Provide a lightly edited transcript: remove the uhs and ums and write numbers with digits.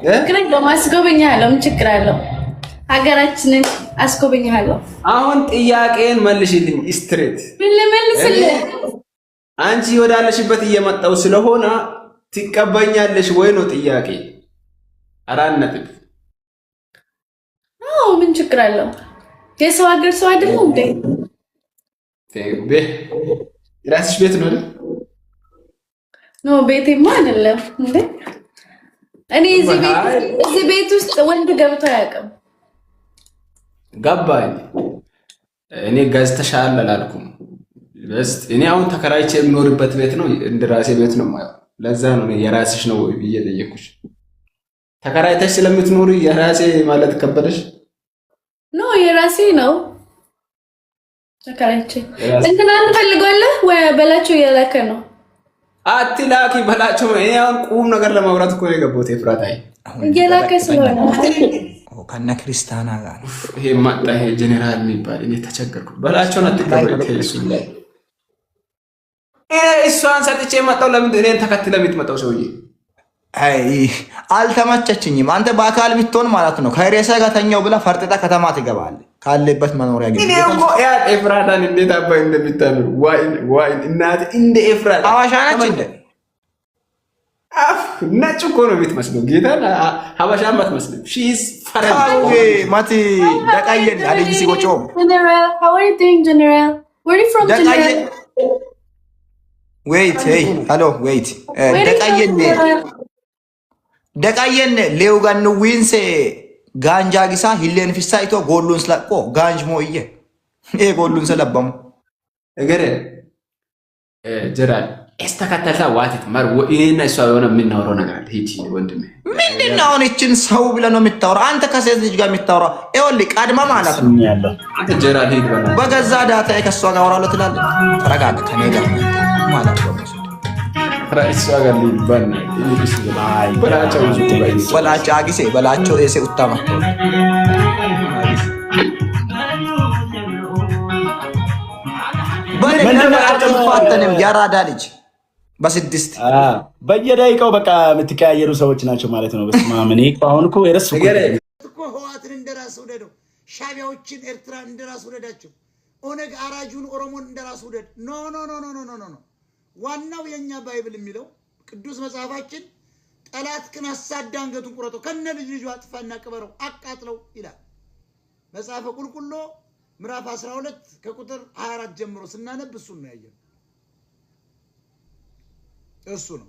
ግን ለማስጎበኛለሁ ምን ችግር አለው? ሀገራችንን አስጎበኛለሁ። አሁን ጥያቄን መልሽልኝ ስትሬት። ምን ልመልስልህ? አንቺ ወዳለሽበት እየመጣው ስለሆነ ትቀበኛለሽ ወይ ነው ጥያቄ። 4 ነጥብ። አዎ ምን ችግር አለው? የሰው ሀገር ሰው አይደለም እንዴ? የራስሽ ቤት ነው አይደል? ኖ ቤቴማ አይደለም እንዴ። እኔ እዚህ ቤት ውስጥ ወንድ ገብቶ አያውቅም። ገባኝ። እኔ ገዝተሻል አላልኩም። እኔ አሁን ተከራይቼ የምኖርበት ቤት ነው፣ እንደራሴ ቤት ነው ማለት። ለዛ ነው የራስሽ ነው ብዬ ጠየቅኩሽ። ተከራይተሽ ስለምትኖሪ የራሴ ማለት ከበደሽ? ኖ የራሴ ነው። ተከራይቼ እንትና እንፈልጋለህ ወይ በላቸው እያላከ ነው። አትላኪ በላቸው። እኔ አሁን ቁም ነገር ለማውራት እኮ ነው የገባሁት። ኤፍራታይ እያላከ ስለሆነ ከነ ክርስቲያና ጋር ይሄ ማጣ ይሄ ጄኔራል የሚባል እኔ ተቸገርኩ። በላቸውን አትቀበል ተይሱ ላይ እሷን ሰጥቼ መጣው። ለምን እኔን ተከትለ የምትመጣው ሰውዬ? አይ አልተመቸችኝም። አንተ በአካል ብትሆን ማለት ነው ከሬሳ ጋር ተኛው ብላ ፈርጥጣ ከተማ ትገባለህ። ካለበት መኖሪያ ግን እኔ እኮ ያ ኤፍራታን እንዴት አባይ እንደሚታምር ዋይ እናት እንደ ኤፍራታ አዋሻ ነች እንደ ነጭ እኮ ነው የምትመስለው። ጌታን ሀበሻም አትመስልም። ሺስ ፈረንጅ ማቲ ደቃየን አለኝ ሲጎጮ General, how are you doing, General? Where are you from, General? Wait, hey, hello, wait. ደቃየን ሌውጋን ዊንሴ ጋንጃ ጊሳ ሂሌን ፊሳ ኢቶ ጎሉን ስለቆ ጋንጅ ሞዬ ይሄ ጎሉን ስለባሙ እገረ ጀራል እስተከተልታ ዋትት ማር ወይኔና እሷ የሆነ የምናወራው ነገር አለ። ሂጂ ወንድሜ ምንድነው አሁን እቺን ሰው ብለህ ነው የምታወራው? አንተ ከሴት ልጅ ጋር የምታወራው ይኸውልህ ቀድማ ማለት ነው ያለው። አንተ ጀራል ሂድ በገዛ ዳታ ከሷ ጋር አወራለሁ ትላለህ። ተረጋጋ ከኔ ጋር ማለት ነው። ራይስ ዋጋ ሊባና በላቸው አጊሴ በላቸው ኤሴ ኡታማ በነገራችን ያራዳ ልጅ በስድስት በየደቂቃው በቃ የምትቀያየሩ ሰዎች ናቸው ማለት ነው። በስማም እኔ አሁን እኮ የረሱ እኮ ህዋትን እንደራስ ወደደው፣ ሻቢያዎችን ኤርትራን እንደራስ ወደዳቸው፣ ኦነግ አራጁን ኦሮሞን እንደራስ ወደድ። ኖ ኖ ኖ ኖ ኖ ኖ ዋናው የኛ ባይብል የሚለው ቅዱስ መጽሐፋችን ጠላት ግን አሳዳ አንገቱን ቁረጠው ከነ ልጅ አጥፋና ቅበረው አቃጥለው ይላል። መጽሐፈ ቁልቁሎ ምዕራፍ 12 ከቁጥር 24 ጀምሮ ስናነብ እሱን ነው ያየነው። እሱ ነው